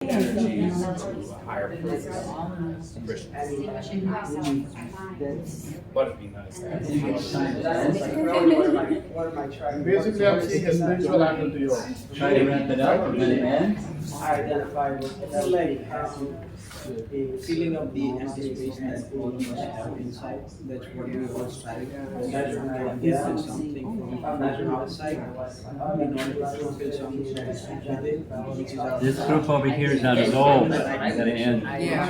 energies to higher purpose. But it'd be nice to have. Basically, I'm seeing a spiritual angle to yours. Try to wrap it up, we're gonna end. I identify with like a feeling of the anticipation that all of us have inside. That's what we all strive to measure our different something. Measure outside in order to fulfill something which is our. This group over here is not as old, I gotta end. Yeah, I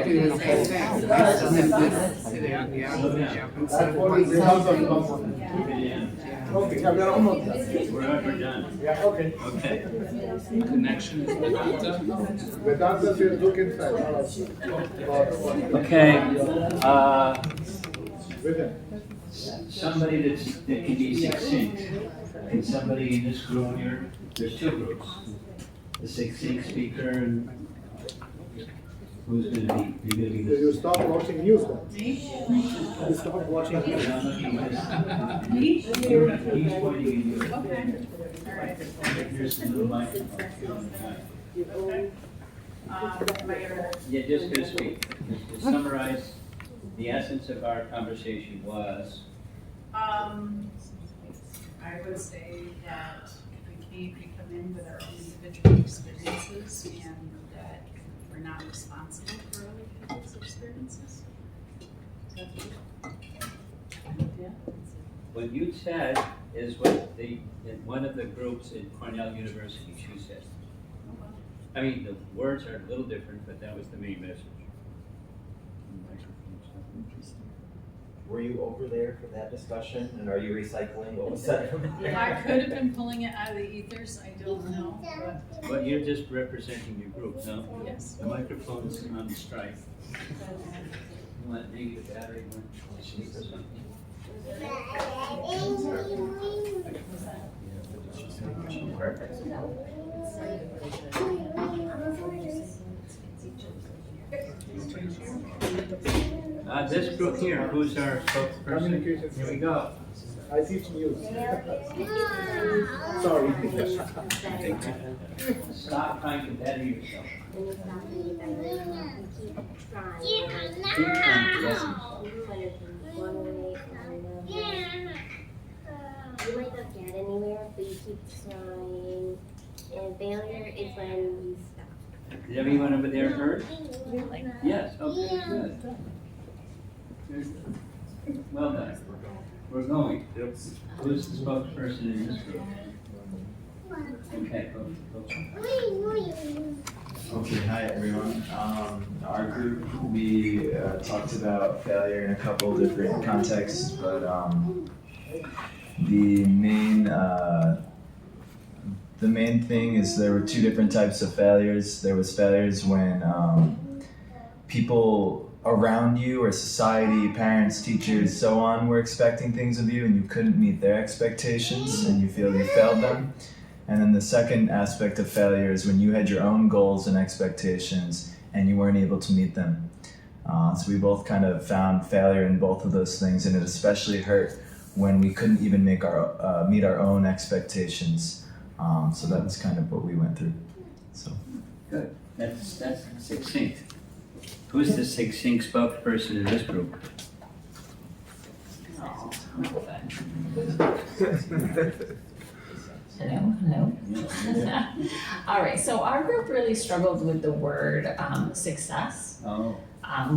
do the same thing. I still have this today, yeah. Okay, yeah, we're almost done. We're done. Yeah, okay. Okay. Connection is Vedanta. Vedanta says look inside. Okay, Within. somebody that can be succinct. Can somebody in this group here, there's two groups. The succinct speaker and who's gonna be, you're gonna be So the. you stop watching news then? You stop watching news. He's pointing at you. Okay. All right. Here's the little microphone. Yeah, just gonna speak. Just to summarize, the essence of our conversation was. I would say that we come in with our own individual experiences and that we're not responsible for other people's experiences. Is that good? Yeah. What you said is what in one of the groups at Cornell University, she said. I mean, the words are a little different, but that was the main message. Were you over there for that discussion, and are you recycling what was said from there? I could have been pulling it out of the ethers, I don't know, but But you're just representing your group, no? yes. The microphone is on strike. You want maybe the battery one, sleep or something? This group here, who's our spokesperson? Communication. Here we go. I teach news. Sorry. Stop trying to better yourself. Keep trying. You might not get anywhere, but you keep trying. And failure is when you stop. Did everyone over there heard? Yes, okay, good. Well done. We're going. Who's the spokesperson in this group? Okay, go. Okay, hi everyone. Our group, we talked about failure in a couple different contexts, but the main thing is there were two different types of failures. There was failures when people around you or society, parents, teachers, so on, were expecting things of you and you couldn't meet their expectations and you feel you failed them. And then the second aspect of failure is when you had your own goals and expectations and you weren't able to meet them. So we both kind of found failure in both of those things, and it especially hurt when we couldn't even meet our own expectations. So that's kind of what we went through. So. Good. That's succinct. Who's the succinct spokesperson in this group? Hello. All right, so our group really struggled with the word success. Oh.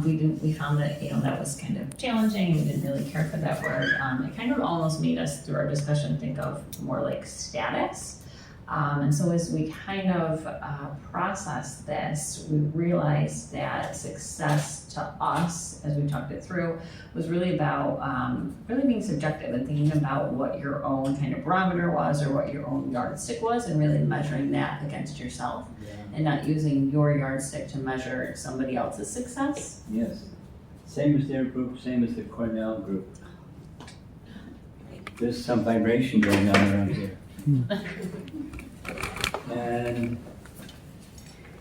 We found that, that was kind of challenging, and we didn't really care for that word. It kind of almost made us, through our discussion, think of more like status. And so as we kind of processed this, we realized that success to us, as we talked it through, was really about really being subjective and thinking about what your own kind of barometer was or what your own yardstick was, and really measuring that against yourself, and not using your yardstick to measure somebody else's success. Yes. Same as their group, same as the Cornell group. There's some vibration going on around here. And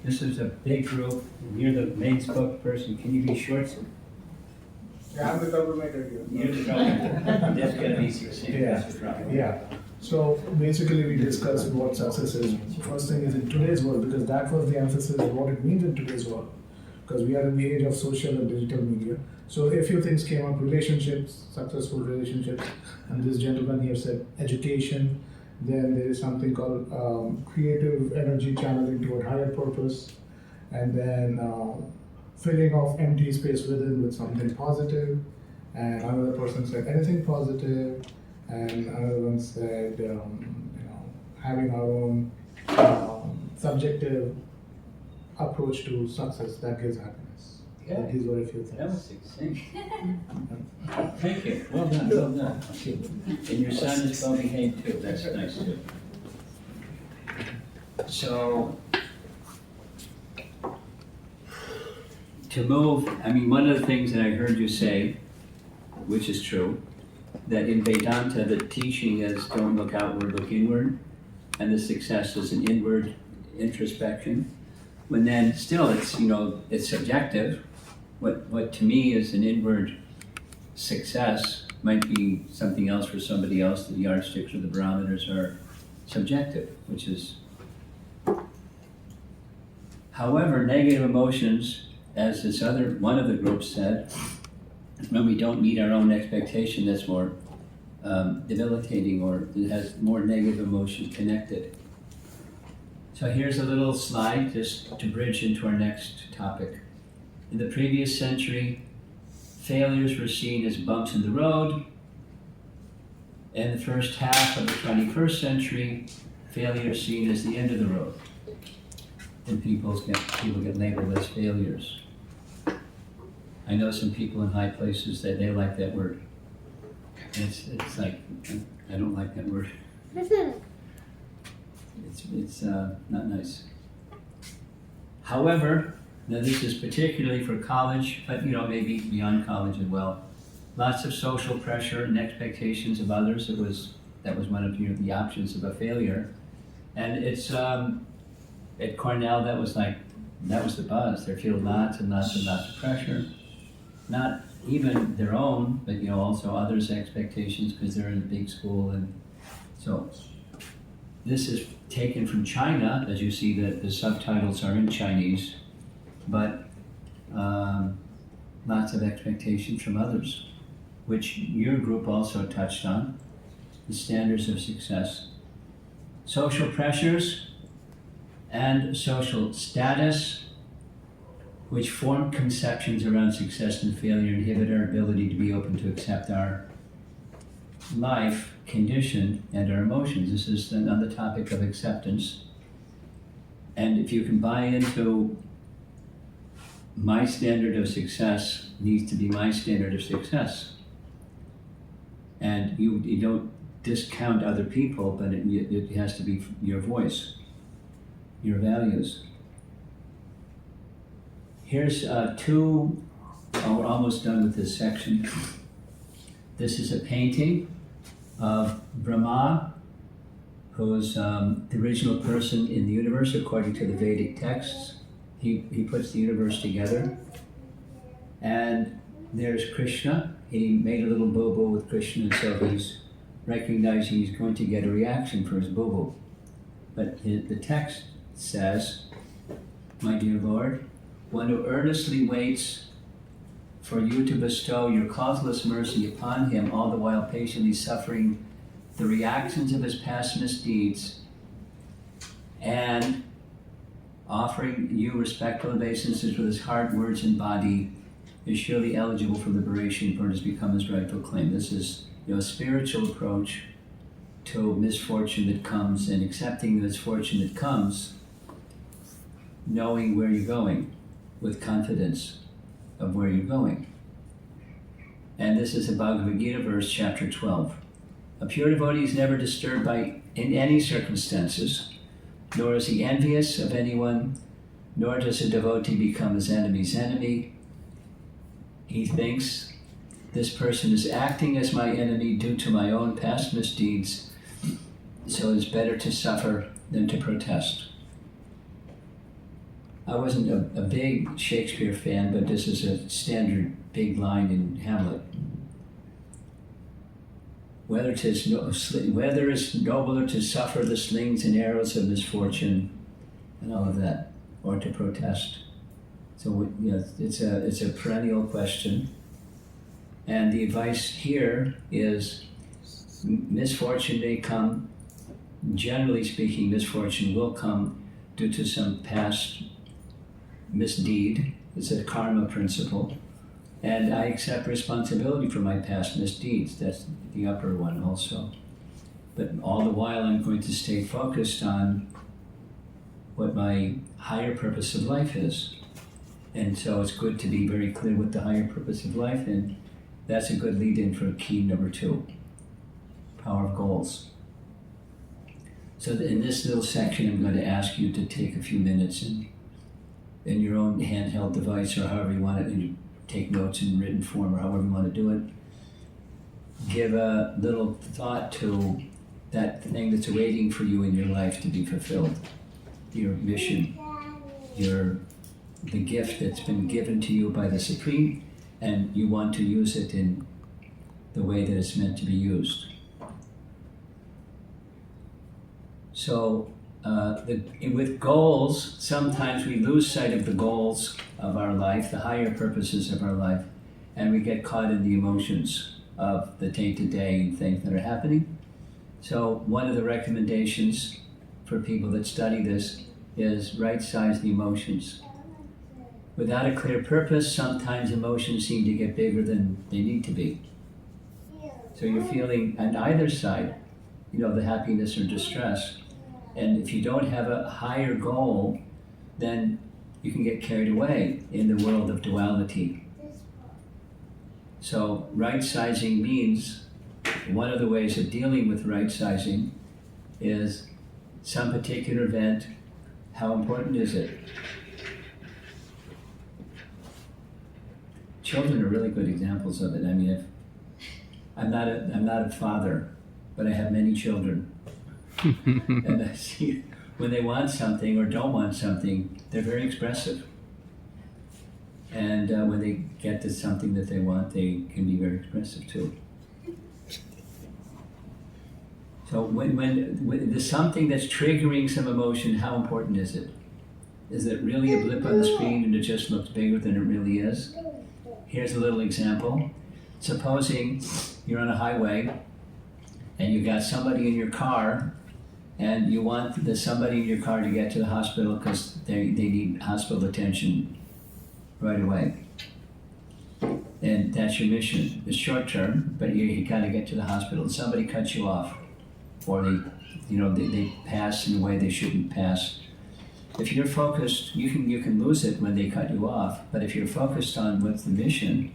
this is a big group, and you're the main spokesperson. Can you be short? Yeah, I'm the troublemaker here. You're the troublemaker. That's gonna be succinct. Yeah. That's the trouble. Yeah. So basically we discussed what success is. First thing is in today's world, because that was the emphasis of what it means in today's world. Because we are in the age of social and digital media. So a few things came up: relationships, successful relationships, and this gentleman here said education. Then there is something called creative energy channeling toward higher purpose, and then filling of empty space within with something positive. And another person said anything positive, and another one said having our own subjective approach to success that gives happiness. Yeah. These were a few things. That was succinct. Thank you. Well done, well done. And your son is well behaved too. That's nice too. So, to move, I mean, one of the things that I heard you say, which is true, that in Vedanta, the teaching is don't look outward, look inward, and the success is an inward introspection. When then still it's, it's subjective. What to me is an inward success might be something else for somebody else. The yardsticks or the barometers are subjective, which is. However, negative emotions, as one of the groups said, when we don't meet our own expectation, that's more debilitating, or it has more negative emotion connected. So here's a little slide just to bridge into our next topic. In the previous century, failures were seen as bumps in the road. In the first half of the 21st century, failure is seen as the end of the road. And people get labeled as failures. I know some people in high places that they like that word. It's like, I don't like that word. It's not nice. However, now this is particularly for college, but maybe beyond college as well. Lots of social pressure and expectations of others. That was one of the options of a failure. And it's at Cornell, that was the buzz. They're feeling lots and lots and lots of pressure. Not even their own, but also others' expectations because they're in a big school. And so this is taken from China. As you see, the subtitles are in Chinese, but lots of expectations from others, which your group also touched on, the standards of success. Social pressures and social status, which form conceptions around success and failure, inhibit our ability to be open to accept our life condition and our emotions. This is on the topic of acceptance. And if you can buy into my standard of success needs to be my standard of success. And you don't discount other people, but it has to be your voice, your values. Here's we're almost done with this section. This is a painting of Brahma, who's the original person in the universe according to the Vedic texts. He puts the universe together. And there's Krishna. He made a little boo-boo with Krishna, and so he's recognizing he's going to get a reaction for his boo-boo. But the text says, my dear Lord, one who earnestly waits for you to bestow your causeless mercy upon him, all the while patiently suffering the reactions of his past misdeeds, and offering you respectful obeisances with his heart, words, and body, is surely eligible for liberation, for it has become his rightful claim. This is a spiritual approach to misfortune that comes, and accepting the misfortune that comes, knowing where you're going, with confidence of where you're going. And this is a Bhagavad Gita verse, chapter 12. A pure devotee is never disturbed in any circumstances, nor is he envious of anyone, nor does a devotee become his enemy's enemy. He thinks, this person is acting as my enemy due to my own past misdeeds, so it's better to suffer than to protest. I wasn't a big Shakespeare fan, but this is a standard big line in Hamlet. whether it's nobler to suffer the slings and arrows of misfortune, and all of that, or to protest. So it's a perennial question, and the advice here is misfortune may come. Generally speaking, misfortune will come due to some past misdeed. It's a karma principle. And I accept responsibility for my past misdeeds. That's the upper one also. But all the while I'm going to stay focused on what my higher purpose of life is. And so it's good to be very clear what the higher purpose of life is. And that's a good lead-in for key number 2, power of goals. So in this little section, I'm going to ask you to take a few minutes in your own handheld device or however you want it, and you take notes in written form or however you want to do it. Give a little thought to that thing that's waiting for you in your life to be fulfilled. Your mission, the gift that's been given to you by the Supreme, and you want to use it in the way that it's meant to be used. So with goals, sometimes we lose sight of the goals of our life, the higher purposes of our life, and we get caught in the emotions of the day-to-day things that are happening. So one of the recommendations for people that study this is right-size the emotions. Without a clear purpose, sometimes emotions seem to get bigger than they need to be. So you're feeling on either side, the happiness or distress. And if you don't have a higher goal, then you can get carried away in the world of duality. So right-sizing means, one of the ways of dealing with right-sizing is some particular event. How important is it? Children are really good examples of it. I mean, I'm not a father, but I have many children. And I see when they want something or don't want something, they're very expressive. And when they get to something that they want, they can be very expressive too. So when there's something that's triggering some emotion, how important is it? Is it really a blip on the screen and it just looks bigger than it really is? Here's a little example. Supposing you're on a highway and you got somebody in your car, and you want somebody in your car to get to the hospital because they need hospital attention right away. And that's your mission. It's short term, but you gotta get to the hospital. Somebody cuts you off, or they pass in a way they shouldn't pass. If you're focused, you can lose it when they cut you off, but if you're focused on what's the mission,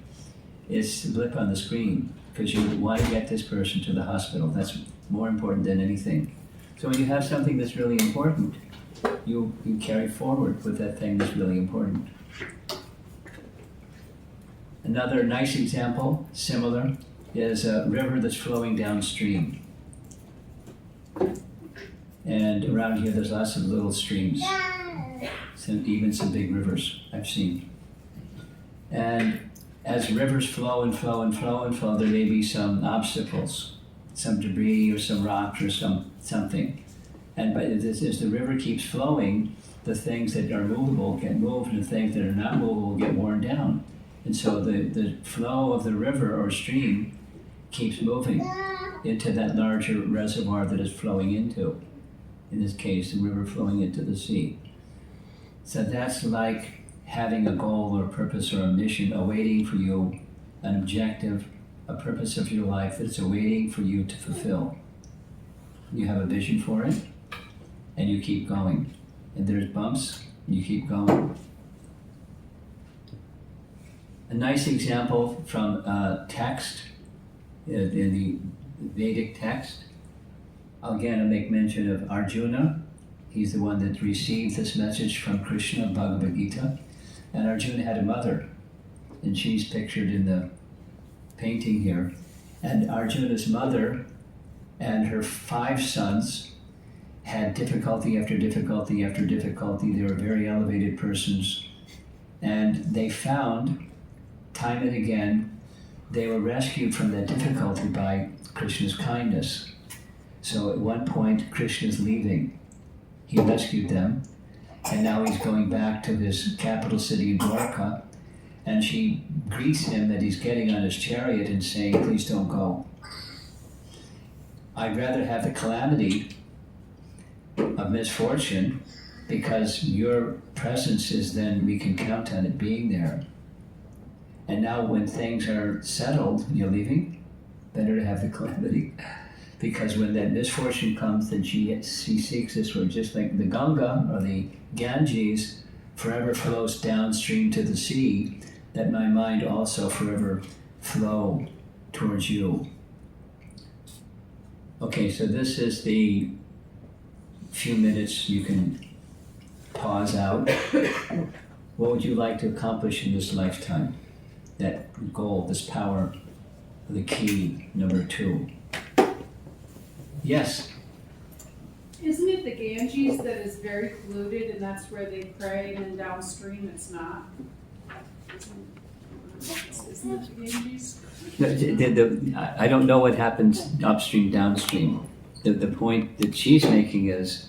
it's a blip on the screen, because you want to get this person to the hospital. That's more important than anything. So when you have something that's really important, you carry forward with that thing that's really important. Another nice example, similar, is a river that's flowing downstream. And around here there's lots of little streams, even some big rivers I've seen. And as rivers flow and flow and flow and flow, there may be some obstacles, some debris or some rock or something. And as the river keeps flowing, the things that are movable get moved, and the things that are not movable get worn down. And so the flow of the river or stream keeps moving into that larger reservoir that it's flowing into. In this case, the river flowing into the sea. So that's like having a goal or a purpose or a mission awaiting for you, an objective, a purpose of your life that's awaiting for you to fulfill. You have a vision for it, and you keep going. And there's bumps, and you keep going. A nice example from text, in the Vedic text. Again, I'll make mention of Arjuna. He's the one that received this message from Krishna, Bhagavad Gita. And Arjuna had a mother, and she's pictured in the painting here. And Arjuna's mother and her 5 sons had difficulty after difficulty after difficulty. They were very elevated persons. And they found, time and again, they were rescued from that difficulty by Krishna's kindness. So at one point, Krishna's leaving. He rescued them, and now he's going back to his capital city in Dwarka, and she greets him that he's getting on his chariot and saying, please don't go. I'd rather have the calamity of misfortune, because your presence is then, we can count on it being there. And now when things are settled, you're leaving, better to have the calamity. Because when that misfortune comes, then she seeks this where just like the Ganga or the Ganges forever flows downstream to the sea, that my mind also forever flow towards you. Okay, so this is the few minutes you can pause out. What would you like to accomplish in this lifetime? That goal, this power, the key, number 2. Yes. Isn't it the Ganges that is very polluted and that's where they pray, and downstream it's not? Isn't it the Ganges? I don't know what happens upstream, downstream. The point that she's making is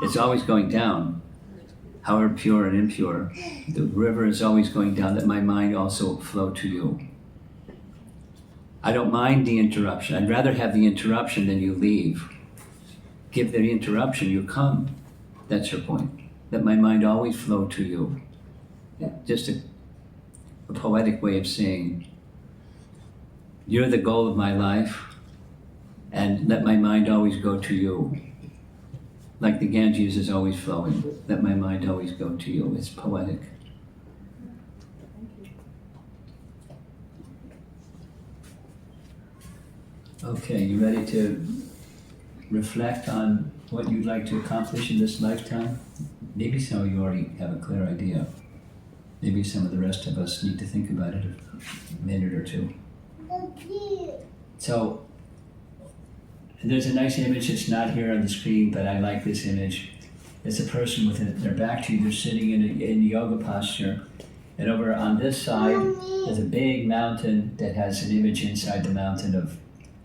it's always going down, however pure and impure. The river is always going down, that my mind also flow to you. I don't mind the interruption. I'd rather have the interruption than you leave. Give the interruption, you come. That's her point. That my mind always flow to you. Just a poetic way of saying, you're the goal of my life, and let my mind always go to you. Like the Ganges is always flowing, let my mind always go to you. It's poetic. Okay, you ready to reflect on what you'd like to accomplish in this lifetime? Maybe some of you already have a clear idea. Maybe some of the rest of us need to think about it a minute or two. So, there's a nice image that's not here on the screen, but I like this image. It's a person with their back to you, they're sitting in yoga posture. And over on this side, there's a big mountain that has an image inside the mountain of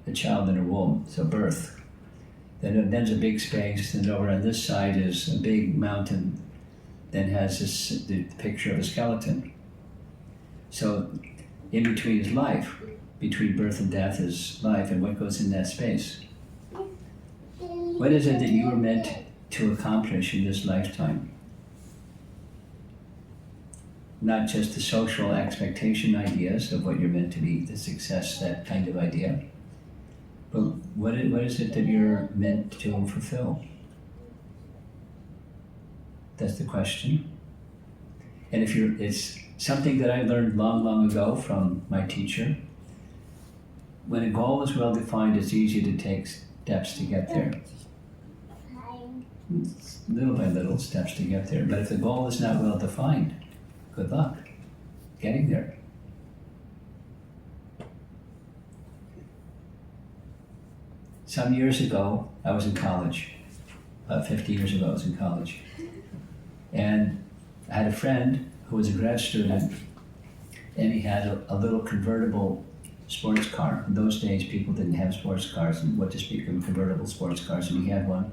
a child in a womb, so birth. Then there's a big space, and over on this side is a big mountain that has the picture of a skeleton. So in between is life. Between birth and death is life, and what goes in that space? What is it that you were meant to accomplish in this lifetime? Not just the social expectation ideas of what you're meant to be, the success, that kind of idea. But what is it that you're meant to fulfill? That's the question. And it's something that I learned long, long ago from my teacher. When a goal is well defined, it's easy to take steps to get there. Little by little steps to get there. But if the goal is not well defined, good luck getting there. Some years ago, I was in college. About 50 years ago, I was in college. And I had a friend who was a grad student, and he had a little convertible sports car. In those days, people didn't have sports cars, and what to speak of convertible sports cars, and he had one.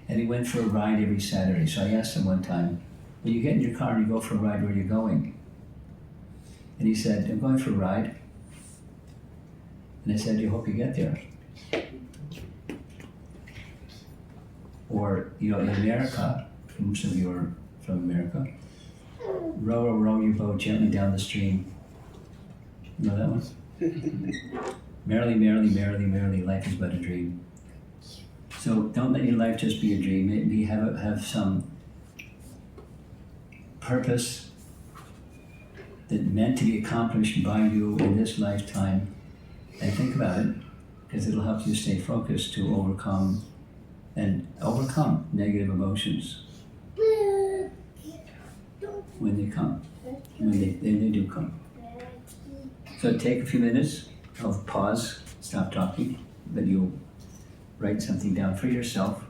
And he went for a ride every Saturday. So I asked him one time, when you get in your car and you go for a ride, where are you going? And he said, I'm going for a ride. And I said, you hope you get there. Or, in America, most of you are from America, row, row your boat gently down the stream. You know that one? Merrily, merrily, merrily, merrily, life is but a dream. So don't let your life just be a dream. Maybe have some purpose that meant to be accomplished by you in this lifetime, and think about it, because it'll help you stay focused to overcome negative emotions when they come, when they do come. So take a few minutes of pause, stop talking, but you'll write something down for yourself.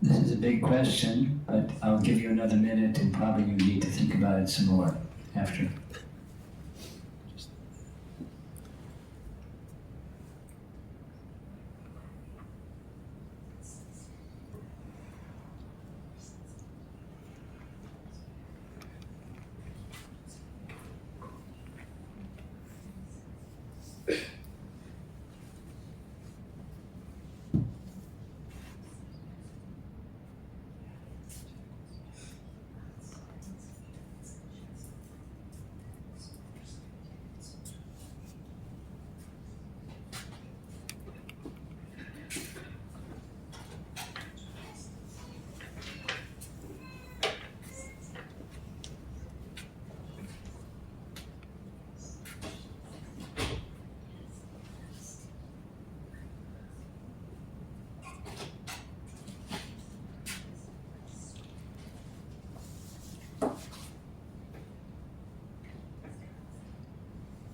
This is a big question, but I'll give you another minute and probably you need to think about it some more after.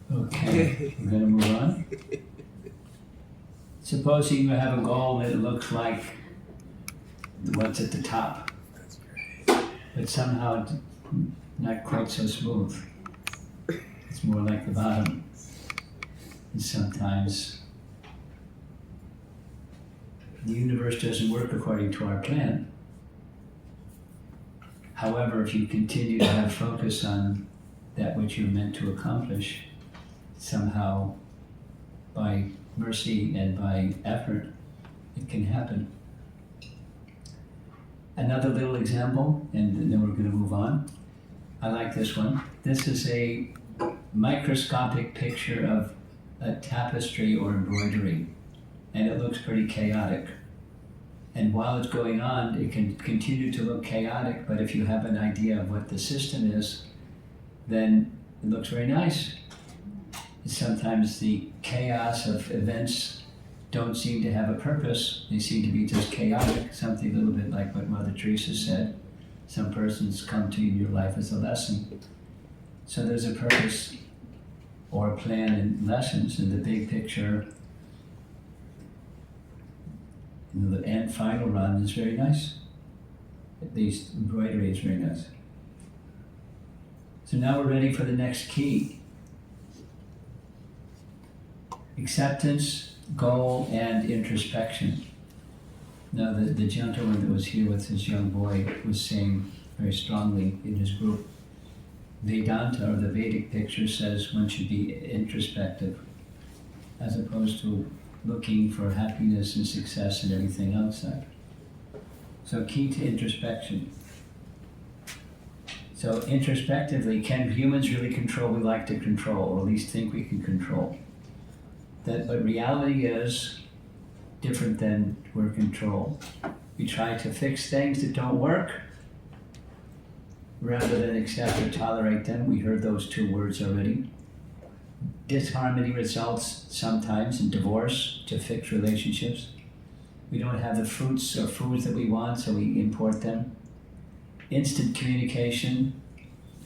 Okay, we're gonna move on. Supposing you have a goal that looks like what's at the top, but somehow not quite so smooth. It's more like the bottom. And sometimes the universe doesn't work according to our plan. However, if you continue to have focus on that which you're meant to accomplish, somehow by mercy and by effort, it can happen. Another little example, and then we're going to move on. I like this one. This is a microscopic picture of a tapestry or embroidery, and it looks pretty chaotic. And while it's going on, it can continue to look chaotic, but if you have an idea of what the system is, then it looks very nice. Sometimes the chaos of events don't seem to have a purpose. They seem to be just chaotic, something a little bit like what Mother Teresa said. Some persons come to you in your life as a lesson. So there's a purpose or a plan in lessons in the big picture. The end final run is very nice. At least embroidery is very nice. So now we're ready for the next key. Acceptance, goal, and introspection. Now the gentleman that was here with his young boy was saying very strongly in his group, Vedanta, or the Vedic picture, says one should be introspective as opposed to looking for happiness and success and everything outside. So key to introspection. So introspectively, can humans really control what we like to control, or at least think we can control? But reality is different than we're controlled. We try to fix things that don't work rather than accept or tolerate them. We heard those two words already. Disharmony results sometimes in divorce to fix relationships. We don't have the fruits or foods that we want, so we import them. Instant communication,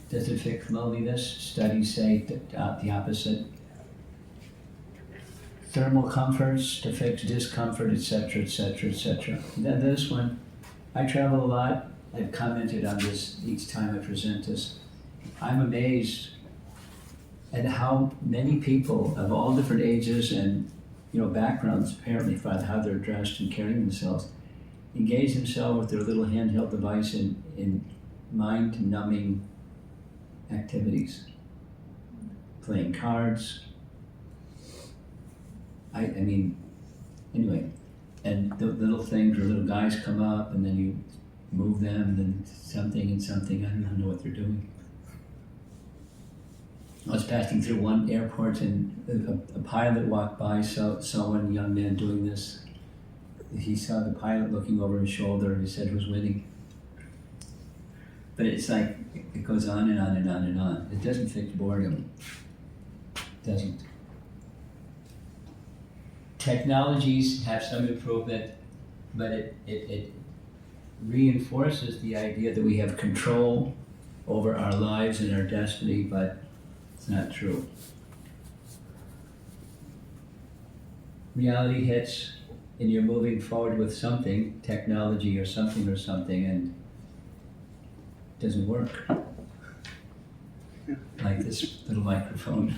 does it fix loneliness? Studies say the opposite. Thermal comforts to fix discomfort, etc., etc., etc. Then this one, I travel a lot. I've commented on this each time I present this. I'm amazed at how many people of all different ages and backgrounds, apparently, for how they're dressed and carrying themselves, engage themselves with their little handheld device in mind-numbing activities. Playing cards. I mean, anyway, and the little things where little guys come up and then you move them and then something and something, I don't even know what they're doing. I was passing through one airport and a pilot walked by, saw one young man doing this. He saw the pilot looking over his shoulder and he said, "Who's winning?" But it's like, it goes on and on and on and on. It doesn't fix boredom. It doesn't. Technologies have some improvement, but it reinforces the idea that we have control over our lives and our destiny, but it's not true. Reality hits and you're moving forward with something, technology or something, and it doesn't work. Like this little microphone.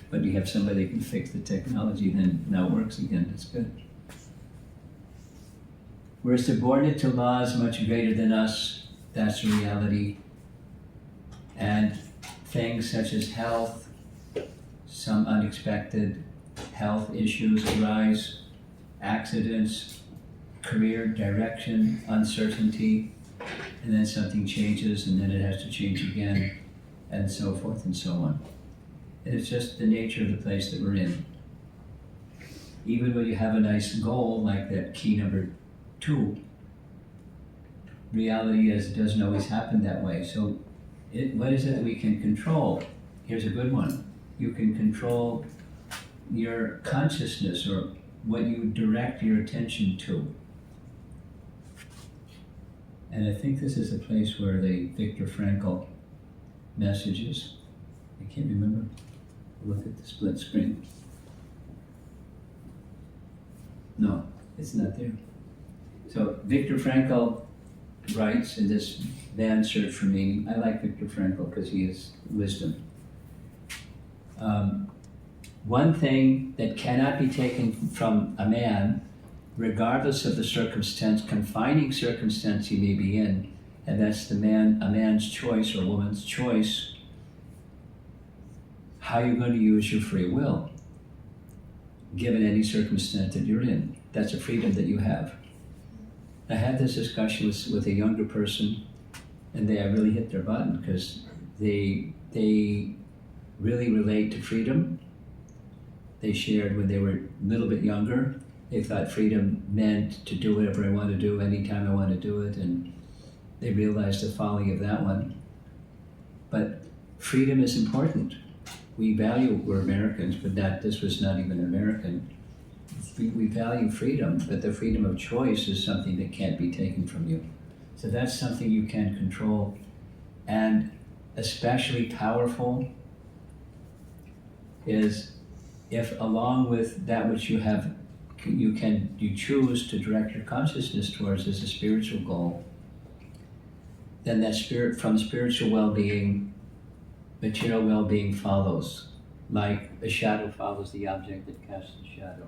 But you have somebody that can fix the technology, then now it works again. That's good. We're subordinate to laws much greater than us. That's the reality. And things such as health, some unexpected health issues arise, accidents, career direction, uncertainty, and then something changes and then it has to change again, and so forth and so on. And it's just the nature of the place that we're in. Even when you have a nice goal, like that key number 2, reality is it doesn't always happen that way. So what is it that we can control? Here's a good one. You can control your consciousness, or what you direct your attention to. And I think this is a place where the Viktor Frankl messages, I can't remember. Look at the split screen. No, it's not there. So Viktor Frankl writes in this Man's Search for Meaning. I like Viktor Frankl because he has wisdom. One thing that cannot be taken from a man, regardless of the circumstance, confining circumstance he may be in, and that's a man's choice or a woman's choice, how you're going to use your free will, given any circumstance that you're in. That's a freedom that you have. I had this discussion with a younger person, and they really hit their button because they really relate to freedom. They shared when they were a little bit younger. They thought freedom meant to do whatever I want to do, anytime I want to do it, and they realized the folly of that one. But freedom is important. We're Americans, but this was not even American. We value freedom, but the freedom of choice is something that can't be taken from you. So that's something you can control, and especially powerful is if along with that which you have, you choose to direct your consciousness towards as a spiritual goal, then that from spiritual well-being, material well-being follows, like a shadow follows the object that casts the shadow.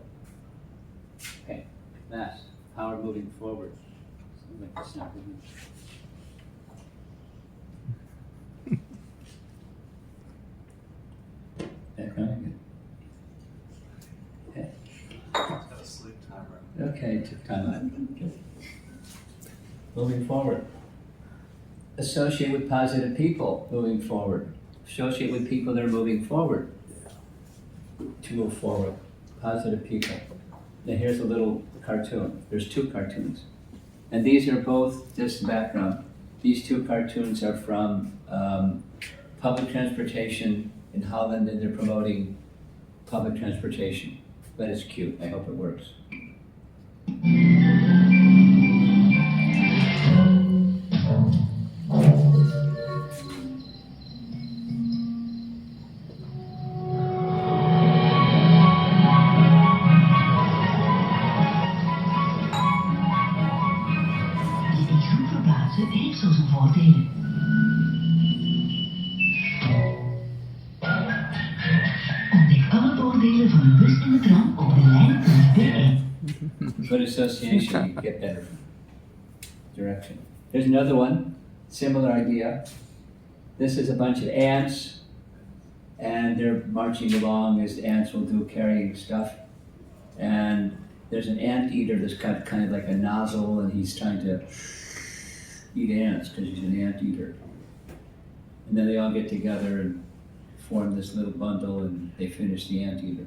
Okay, last, power moving forward. Like this now. Okay. Okay, took time out. Moving forward. Associate with positive people moving forward. Associate with people that are moving forward. To move forward. Positive people. Now here's a little cartoon. There's two cartoons. And these are both, just background, these two cartoons are from public transportation in Holland, and they're promoting public transportation. But it's cute. I hope it works. Heeft zo zijn voordelen. Ontdek alle voordelen van een bus in de tram op de lijn.be. Good association, you get better direction. There's another one, similar idea. This is a bunch of ants, and they're marching along as ants will do, carrying stuff. And there's an anteater that's got kind of like a nozzle, and he's trying to eat ants because he's an anteater. And then they all get together and form this little bundle, and they finish the anteater.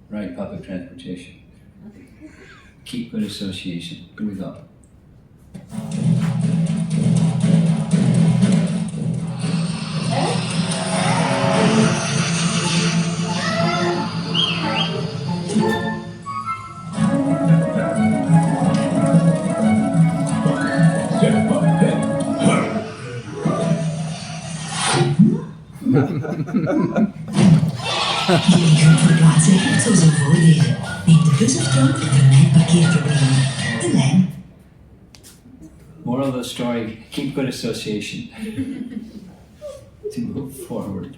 Right, public transportation. Keep good association. Here we go. Jullie gaan verplaatsen heeft zo zijn voordelen. Neem de bus of tram en vermijd parkeerproblemen. De lijn. Moral of the story, keep good association to move forward.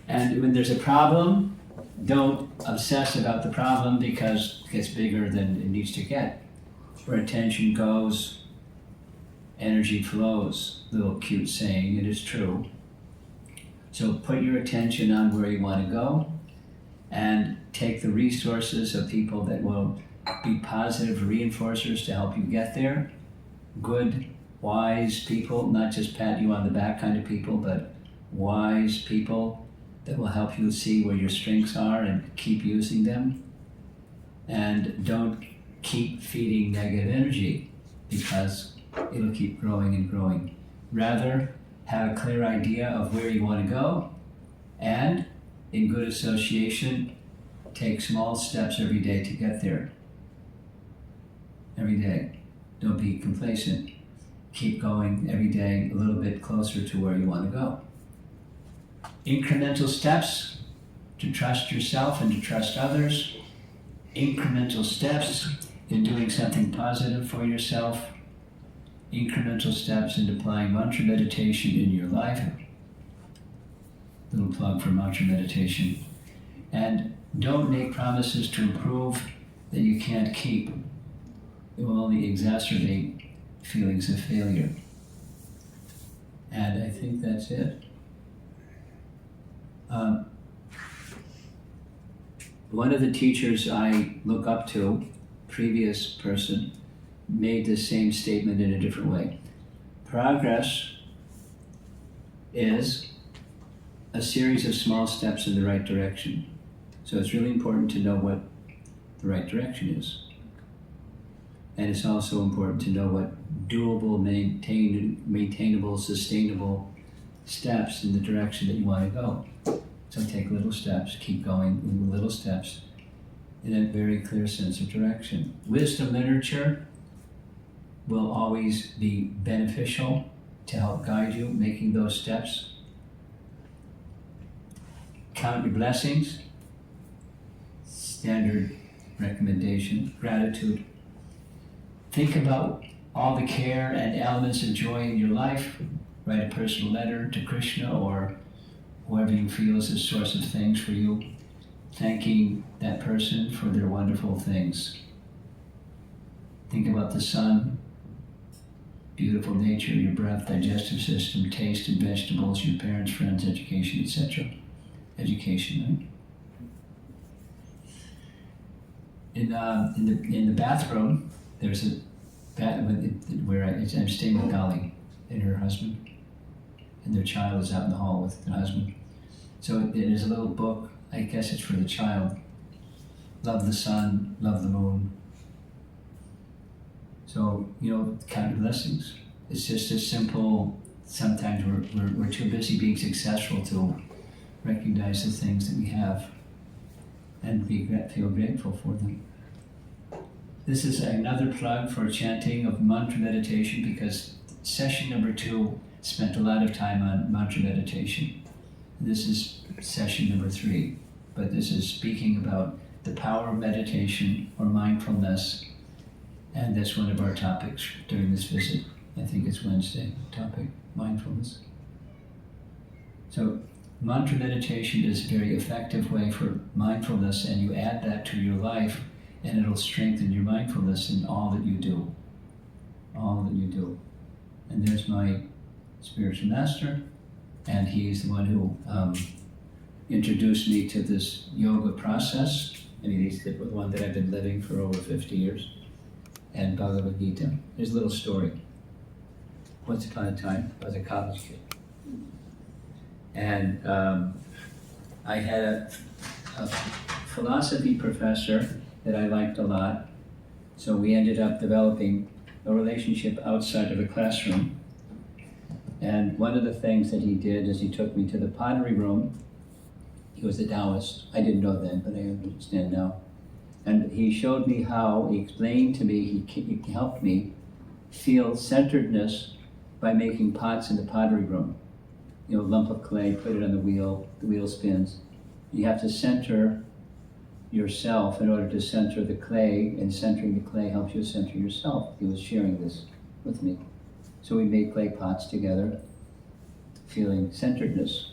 And when there's a problem, don't obsess about the problem because it gets bigger than it needs to get. Where attention goes, energy flows. Little cute saying, it is true. So put your attention on where you want to go and take the resources of people that will be positive reinforcers to help you get there. Good, wise people, not just pat you on the back kind of people, but wise people that will help you see where your strengths are and keep using them. And don't keep feeding negative energy because it'll keep growing and growing. Rather, have a clear idea of where you want to go, and in good association, take small steps every day to get there. Every day. Don't be complacent. Keep going every day a little bit closer to where you want to go. Incremental steps to trust yourself and to trust others. Incremental steps in doing something positive for yourself. Incremental steps in applying mantra meditation in your life. Little plug for mantra meditation. And don't make promises to improve that you can't keep. It will only exacerbate feelings of failure. And I think that's it. One of the teachers I look up to, previous person, made the same statement in a different way. Progress is a series of small steps in the right direction. So it's really important to know what the right direction is. And it's also important to know what doable, maintainable, sustainable steps in the direction that you want to go. So take little steps, keep going with little steps in a very clear sense of direction. Wisdom literature will always be beneficial to help guide you making those steps. Count your blessings, standard recommendation. Gratitude. Think about all the care and elements of joy in your life. Write a personal letter to Krishna or whoever you feel is a source of things for you, thanking that person for their wonderful things. Think about the sun, beautiful nature, your breath, digestive system, taste and vegetables, your parents, friends, education, etc. Education, right? In the bathroom, there's a where I'm staying with Dolly and her husband, and their child is out in the hall with the husband. So there's a little book, I guess it's for the child. Love the sun, love the moon. So, count your blessings. It's just as simple. Sometimes we're too busy being successful to recognize the things that we have and feel grateful for them. This is another plug for chanting of mantra meditation, because session number 2 spent a lot of time on mantra meditation. This is session number 3, but this is speaking about the power of meditation or mindfulness, and that's one of our topics during this visit. I think it's Wednesday topic, mindfulness. So mantra meditation is a very effective way for mindfulness, and you add that to your life and it'll strengthen your mindfulness in all that you do. All that you do. And there's my spiritual master, and he's the one who introduced me to this yoga process. I mean, he's the one that I've been living for over 50 years. And Bhagavad Gita. Here's a little story. Once upon a time, I was a college kid. And I had a philosophy professor that I liked a lot. So we ended up developing a relationship outside of the classroom. And one of the things that he did is he took me to the pottery room. He was a Taoist. I didn't know then, but I understand now. And he showed me how, he explained to me, he helped me feel centeredness by making pots in the pottery room. A lump of clay, put it on the wheel spins. You have to center yourself in order to center the clay, and centering the clay helps you center yourself. He was sharing this with me. So we made clay pots together, feeling centeredness.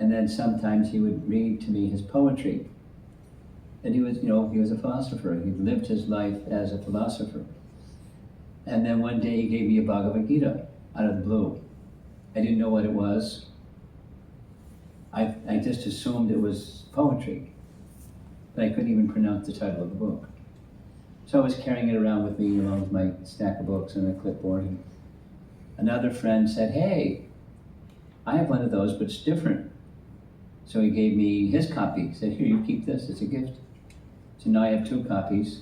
And then sometimes he would read to me his poetry. And he was a philosopher. He lived his life as a philosopher. And then one day he gave me a Bhagavad Gita out of the blue. I didn't know what it was. I just assumed it was poetry, but I couldn't even pronounce the title of the book. So I was carrying it around with me along with my stack of books and a clipboard. And another friend said, "Hey, I have one of those, but it's different." So he gave me his copy. He said, "Here, you keep this, it's a gift." So now I have 2 copies.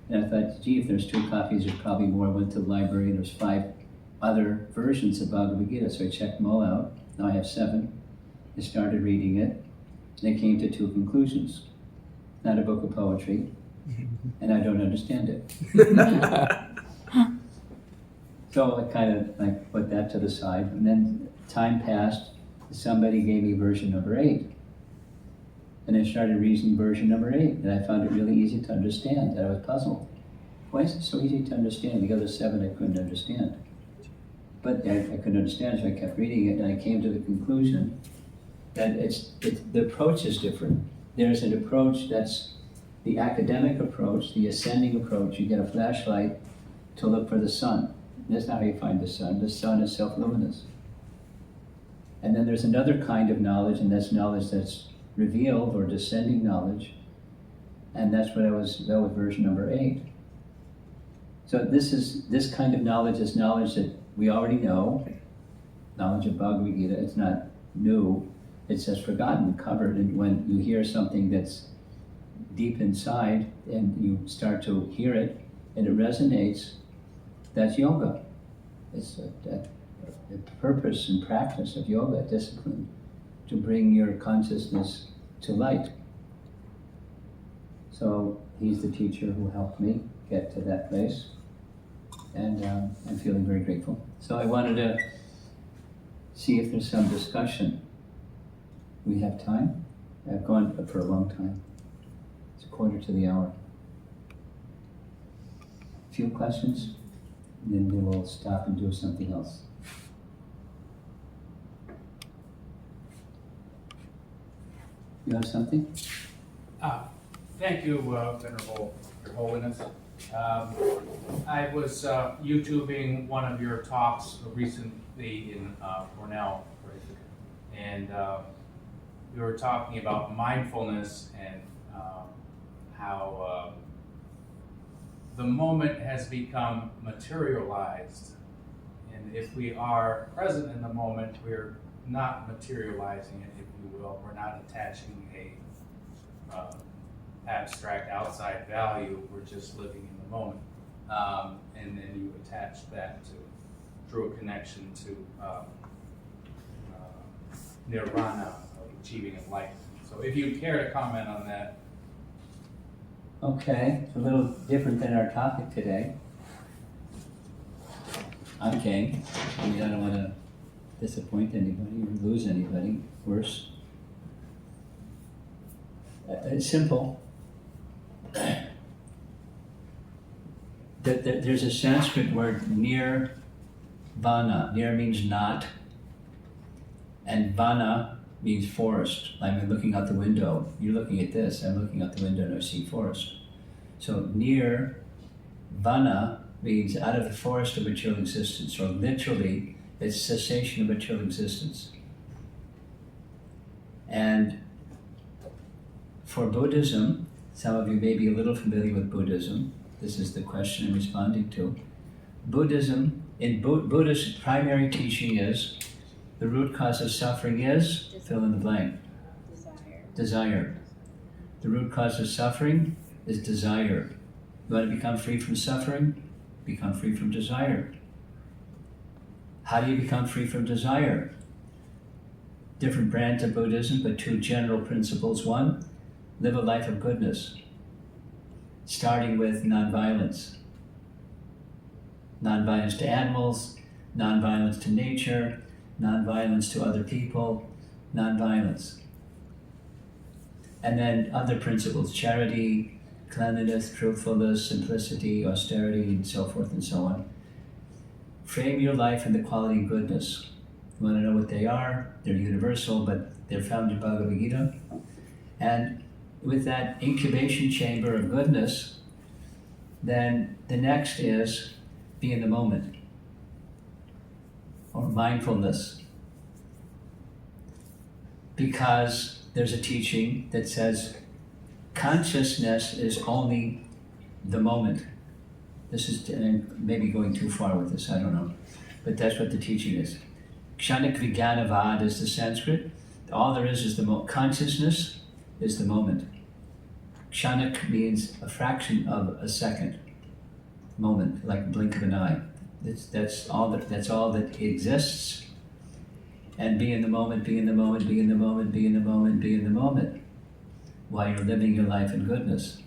And I thought, gee, if there's 2 copies, there's probably more. I went to the library and there's 5 other versions of Bhagavad Gita. So I checked them all out. Now I have 7. I started reading it, and I came to 2 conclusions. Not a book of poetry, and I don't understand it. So I kind of put that to the side, and then time passed. Somebody gave me version number 8. And I started reading version number 8, and I found it really easy to understand. And I was puzzled. Why is it so easy to understand? The other 7 I couldn't understand. But I couldn't understand, so I kept reading it, and I came to the conclusion that the approach is different. There's an approach that's the academic approach, the ascending approach. You get a flashlight to look for the sun. That's not how you find the sun. The sun is self-luminous. And then there's another kind of knowledge, and that's knowledge that's revealed or descending knowledge. And that's what that was version number 8. So this kind of knowledge is knowledge that we already know. Knowledge of Bhagavad Gita, it's not new, it's just forgotten, covered, and when you hear something that's deep inside and you start to hear it and it resonates, that's yoga. It's the purpose and practice of yoga, discipline, to bring your consciousness to light. So he's the teacher who helped me get to that place, and I'm feeling very grateful. So I wanted to see if there's some discussion. We have time? I've gone for a long time. It's 1:15. A few questions, and then we will stop and do something else. You have something? Thank you, Venerable Your Holiness. I was YouTubing one of your talks recently in Cornell, and you were talking about mindfulness and how the moment has become materialized. And if we are present in the moment, we're not materializing it, if you will. We're not attaching a abstract outside value. We're just living in the moment. And then you attach that to, through a connection to nirvana, achieving enlightenment. So if you care to comment on that. Okay, it's a little different than our topic today. Okay, I mean, I don't want to disappoint anybody or lose anybody, worse. It's simple. There's a Sanskrit word, nirvana. Nir means not, and vana means forest. I'm looking out the window. You're looking at this. I'm looking out the window and I see forest. So nirvana means out of the forest of material existence, or literally, it's cessation of material existence. And for Buddhism, some of you may be a little familiar with Buddhism. This is the question I'm responding to. Buddhism, in Buddhist primary teaching is, the root cause of suffering is, fill in the blank. Desire. The root cause of suffering is desire. You want to become free from suffering? Become free from desire. How do you become free from desire? Different brands of Buddhism, but two general principles. One, live a life of goodness, starting with nonviolence. Nonviolence to animals, nonviolence to nature, nonviolence to other people, nonviolence. And then other principles, charity, cleanliness, truthfulness, simplicity, austerity, and so forth and so on. Frame your life in the quality of goodness. You want to know what they are? They're universal, but they're found in Bhagavad Gita. And with that incubation chamber of goodness, then the next is be in the moment, or mindfulness. Because there's a teaching that says consciousness is only the moment. This is maybe going too far with this, I don't know. But that's what the teaching is. Kshanik Vijnanavad is the Sanskrit. All there is the moment. Consciousness is the moment. Kshanik means a fraction of a second. Moment, like a blink of an eye. That's all that exists. And be in the moment, be in the moment, be in the moment, be in the moment, be in the moment, while you're living your life in goodness,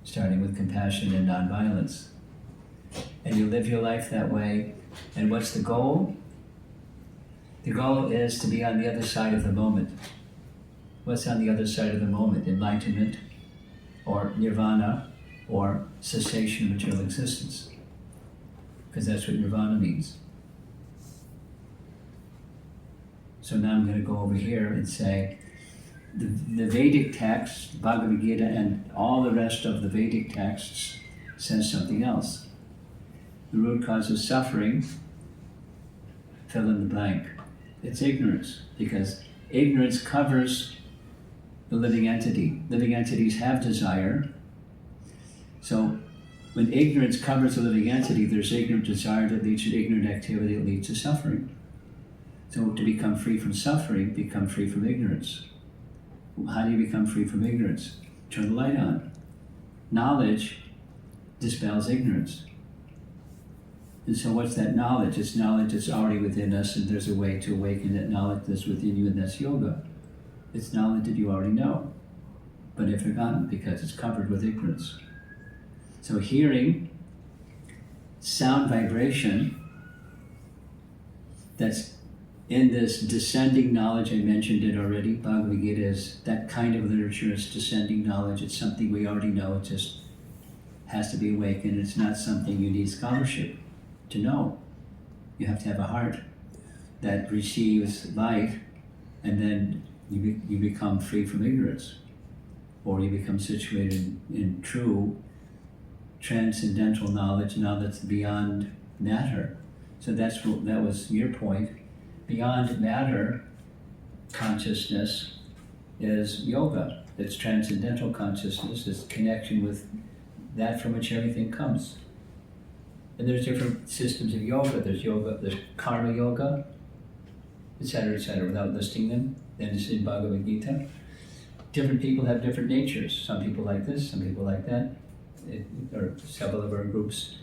starting with compassion and nonviolence. And you live your life that way. And what's the goal? The goal is to be on the other side of the moment. What's on the other side of the moment? Enlightenment, or nirvana, or cessation of material existence. Because that's what nirvana means. So now I'm going to go over here and say, the Vedic text, Bhagavad Gita, and all the rest of the Vedic texts says something else. The root cause of suffering, fill in the blank. It's ignorance, because ignorance covers the living entity. Living entities have desire. So When ignorance covers a living entity, there's ignorant desire that leads to ignorant activity that leads to suffering. So to become free from suffering, become free from ignorance. How do you become free from ignorance? Turn the light on. Knowledge dispels ignorance. And so what's that knowledge? It's knowledge that's already within us, and there's a way to awaken that knowledge that's within you, and that's yoga. It's knowledge that you already know, but have forgotten because it's covered with ignorance. So hearing sound vibration that's in this descending knowledge, I mentioned it already, Bhagavad Gita is that kind of literature. It's descending knowledge. It's something we already know. It just has to be awakened. It's not something you need scholarship to know. You have to have a heart that receives light, and then you become free from ignorance, or you become situated in true transcendental knowledge, that's beyond matter. So that was your point. Beyond matter consciousness is yoga. It's transcendental consciousness. It's connection with that from which everything comes. And there's different systems of yoga. There's karma yoga, etc., without listing them. And it's in Bhagavad Gita. Different people have different natures. Some people like this, some people like that. Or several of our groups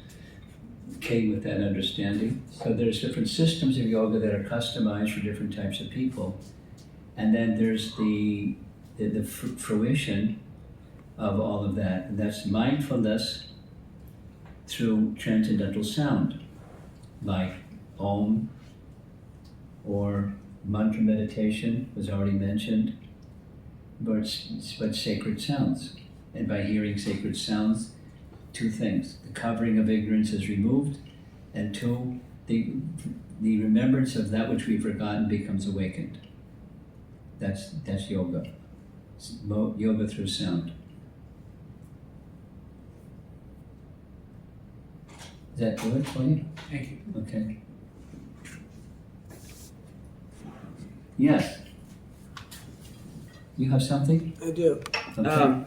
came with that understanding. So there's different systems of yoga that are customized for different types of people. And then there's the fruition of all of that. And that's mindfulness through transcendental sound, like Om, or mantra meditation was already mentioned, but sacred sounds. And by hearing sacred sounds, two things: the covering of ignorance is removed, and two, the remembrance of that which we've forgotten becomes awakened. That's yoga. Yoga through sound. Is that good for you? Thank you. Okay. Yes. You have something? I do. Okay.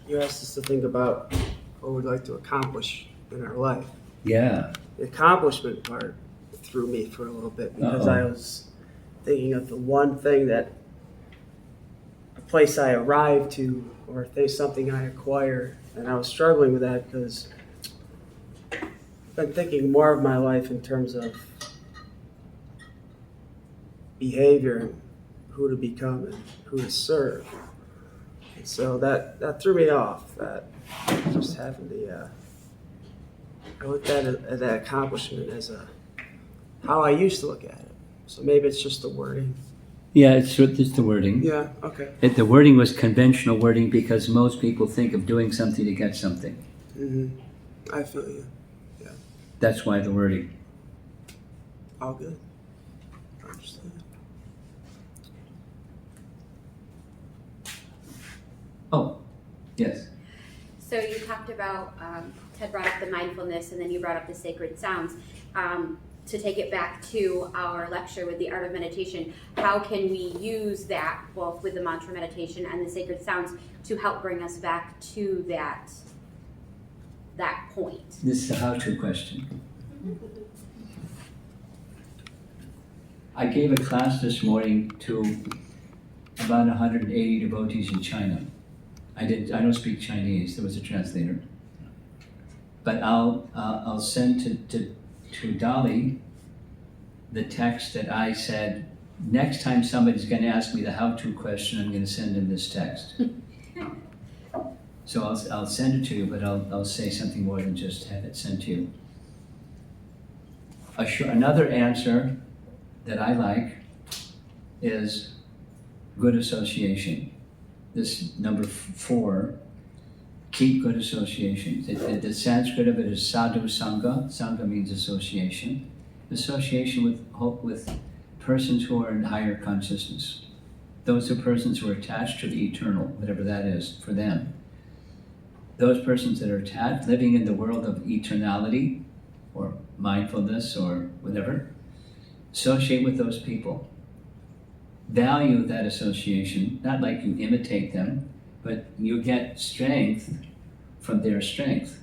You asked us to think about what we'd like to accomplish in our life. Yeah. The accomplishment part threw me for a little bit because Uh-oh. I was thinking of the one thing that a place I arrived to, or something I acquire, and I was struggling with that because I've been thinking more of my life in terms of behavior and who to become and who to serve. And so that threw me off. That just having the I looked at that accomplishment as how I used to look at it. So maybe it's just the wording. Yeah, it's the wording. Yeah. Okay. The wording was conventional wording because most people think of doing something to get something. Mm-hmm. I feel you. Yeah. That's why the wording. All good. I understand. Oh, yes. So you talked about, Ted brought up the mindfulness, and then you brought up the sacred sounds. To take it back to our lecture with the art of meditation, how can we use that, both with the mantra meditation and the sacred sounds, to help bring us back to that point? This is a how-to question. I gave a class this morning to about 180 devotees in China. I don't speak Chinese. There was a translator. But I'll send to Dolly the text that I said, next time somebody's going to ask me the how-to question, I'm going to send them this text. So I'll send it to you, but I'll say something more than just have it sent to you. Another answer that I like is good association. This number 4, keep good associations. The Sanskrit of it is sadhu sangha. Sangha means association. Association with persons who are in higher consciousness. Those are persons who are attached to the eternal, whatever that is for them. Those persons that are attached, living in the world of eternality, or mindfulness, or whatever, associate with those people. Value that association, not like you imitate them, but you get strength from their strength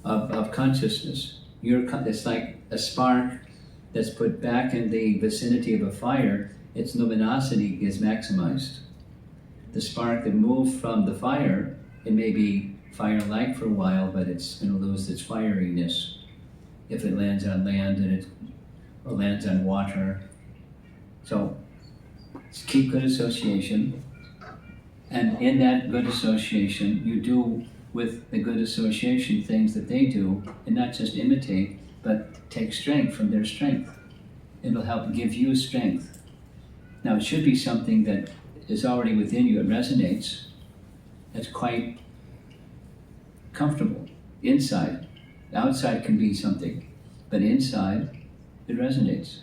of consciousness. It's like a spark that's put back in the vicinity of a fire, its luminosity is maximized. The spark that moved from the fire, it may be fire-like for a while, but it's going to lose its fieriness if it lands on land or lands on water. So keep good association, and in that good association, you do with the good association things that they do, and not just imitate, but take strength from their strength. It'll help give you strength. Now, it should be something that is already within you, it resonates. It's quite comfortable inside. Outside can be something, but inside it resonates.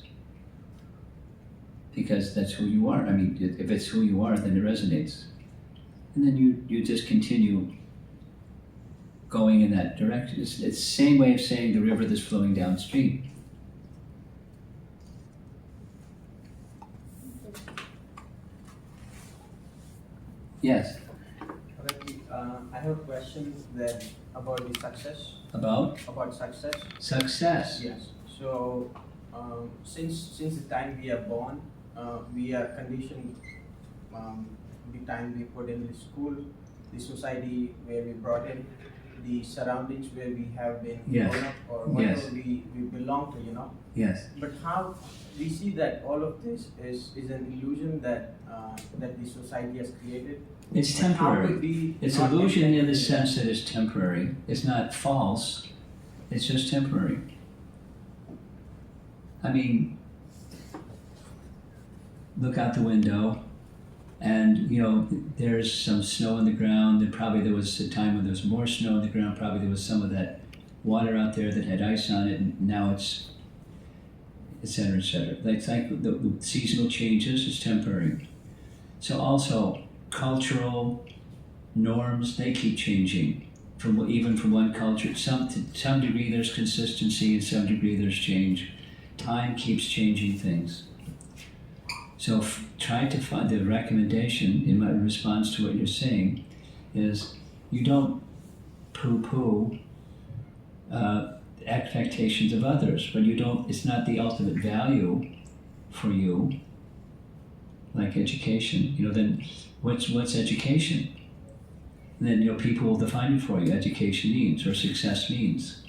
Because that's who you are. I mean, if it's who you are, then it resonates. And then you just continue going in that direction. It's the same way of saying the river that's flowing downstream. Yes. Okay, I have a question that about the success. About Success. success. Yes. So since the time we are born, we are conditioned. The time we put in the school, the society where we brought in, the surroundings where we have been Yes. grown up, or whatever Yes. we belong to, you know. Yes. But how we see that all of this is an illusion that that the society has created. It's But how temporary. could we It's not illusion in the get sense that it's temporary. It's not false. It's just temporary. I mean, look out the window, and there's some snow on the ground. And probably there was a time when there was more snow on the ground. Probably there was some of that water out there that had ice on it, and now it's, etc., etc. It's like the seasonal changes. It's temporary. So also cultural norms, they keep changing even from one culture. To some degree there's consistency, and some degree there's change. Time keeps changing things. So try to find the recommendation in my response to what you're saying is you don't poo-poo expectations of others, but it's not the ultimate value for you, like education. Then what's education? And then people will define it for you. Education means, or success means.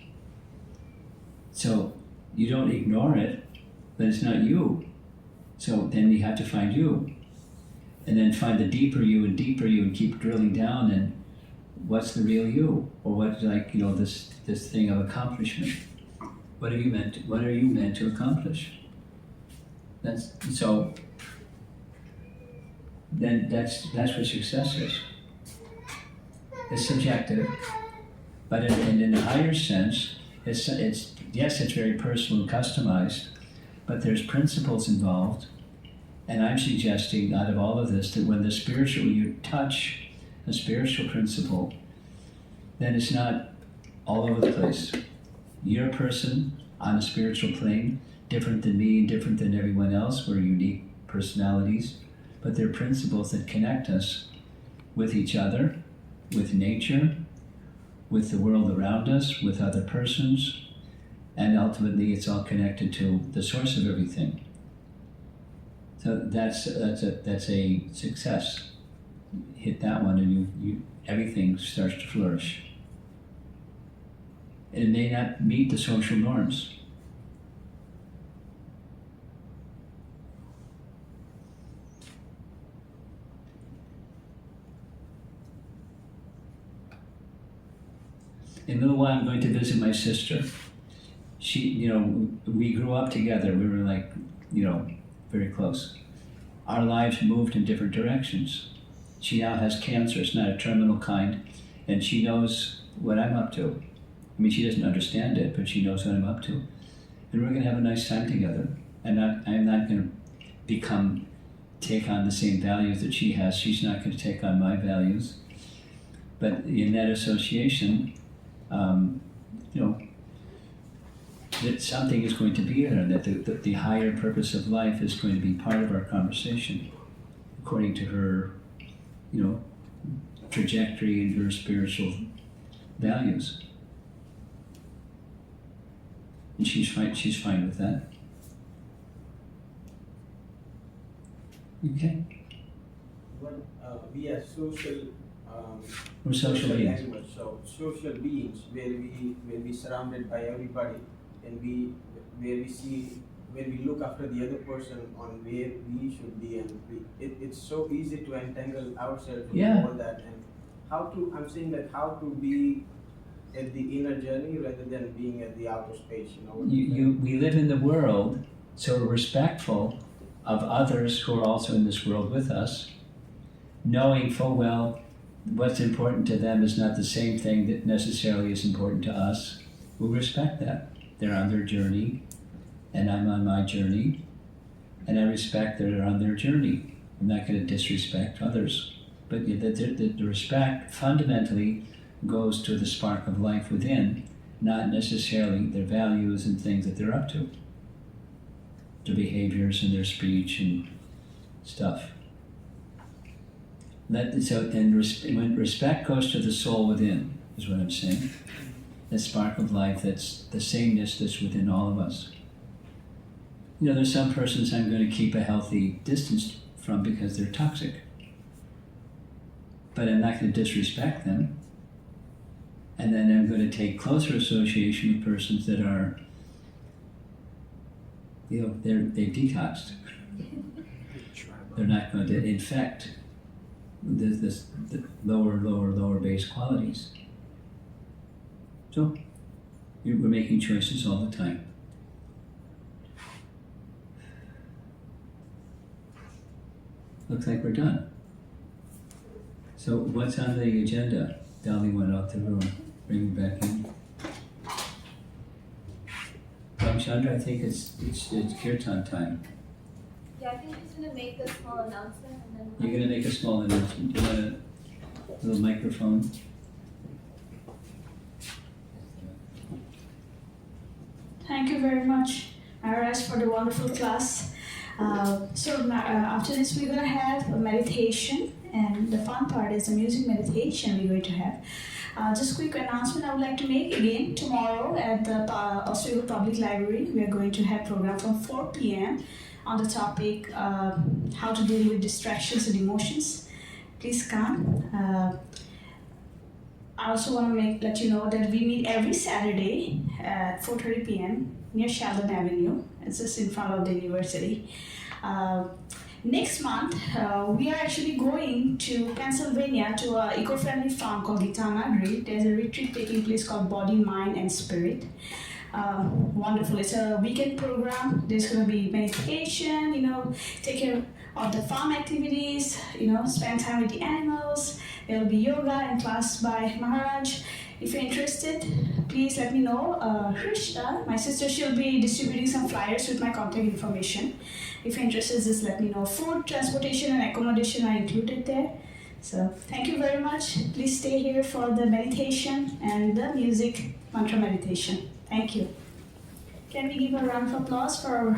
So you don't ignore it, but it's not you. So then you have to find you, and then find the deeper you and keep drilling down. And what's the real you, or what this thing of accomplishment? What are you meant to accomplish? That's what success is. It's subjective, but in a higher sense, it's very personal and customized, but there's principles involved. And I'm suggesting out of all of this that when you touch a spiritual principle, then it's not all over the place. You're a person on a spiritual plane, different than me and different than everyone else. We're unique personalities, but they're principles that connect us with each other, with nature, with the world around us, with other persons, and ultimately it's all connected to the source of everything. So that's a success. Hit that one, and everything starts to flourish. It may not meet the social norms. In a little while, I'm going to visit my sister. She, we grew up together. We were very close. Our lives moved in different directions. She now has cancer. It's not a terminal kind, and she knows what I'm up to. I mean, she doesn't understand it, but she knows what I'm up to. And we're going to have a nice time together. And I'm not going to take on the same values that she has. She's not going to take on my values. But in that association, that something is going to be there, and that the higher purpose of life is going to be part of our conversation, according to her, trajectory and her spiritual values. And she's fine with that. Okay. But we are social. We're social beings. Animals. So social beings, where we surrounded by everybody, and where we look after the other person on where we should be, and it's so easy to entangle ourselves with Yeah. all that. And I'm saying that how to be at the inner journey rather than being at the outer space. We live in the world, so we're respectful of others who are also in this world with us, knowing full well what's important to them is not the same thing that necessarily is important to us. We respect that. They're on their journey, and I'm on my journey, and I respect that they're on their journey. I'm not going to disrespect others. But the respect fundamentally goes to the spark of life within, not necessarily their values and things that they're up to, their behaviors and their speech and stuff. When respect goes to the soul within, is what I'm saying, that spark of life, that's the sameness that's within all of us. There's some persons I'm going to keep a healthy distance from because they're toxic. But I'm not going to disrespect them. And then I'm going to take closer association with persons that are, they've detoxed. They're not going to infect the lower base qualities. So, we're making choices all the time. Looks like we're done. So what's on the agenda? Dolly went out the room. Bring her back in. Chandra, I think it's kirtan time. Yeah, I think I'm just gonna make a small announcement and then. You're gonna make a small announcement. Do you want a little microphone? Thank you very much, Maharaj, for the wonderful class. After this, we're going to have a meditation, and the fun part is the music meditation we're going to have. Just a quick announcement I would like to make again. Tomorrow at the Oswego Public Library, we are going to have program from 4 p.m. on the topic how to deal with distractions and emotions. Please come. I also want to let you know that we meet every Saturday at 4:30 p.m. near Sheldon Avenue. It's just in front of the university. Next month, we are actually going to Pennsylvania to an eco-friendly farm called Gitanagri. There's a retreat taking place called Body, Mind, and Spirit. Wonderful. It's a weekend program. There's going to be meditation, take care of the farm activities, spend time with the animals. There will be yoga and class by Maharaj. If you're interested, please let me know. Krishna, my sister, she'll be distributing some flyers with my contact information. If you're interested, just let me know. Food, transportation, and accommodation are included there. So thank you very much. Please stay here for the meditation and the music mantra meditation. Thank you. Can we give a round of applause for our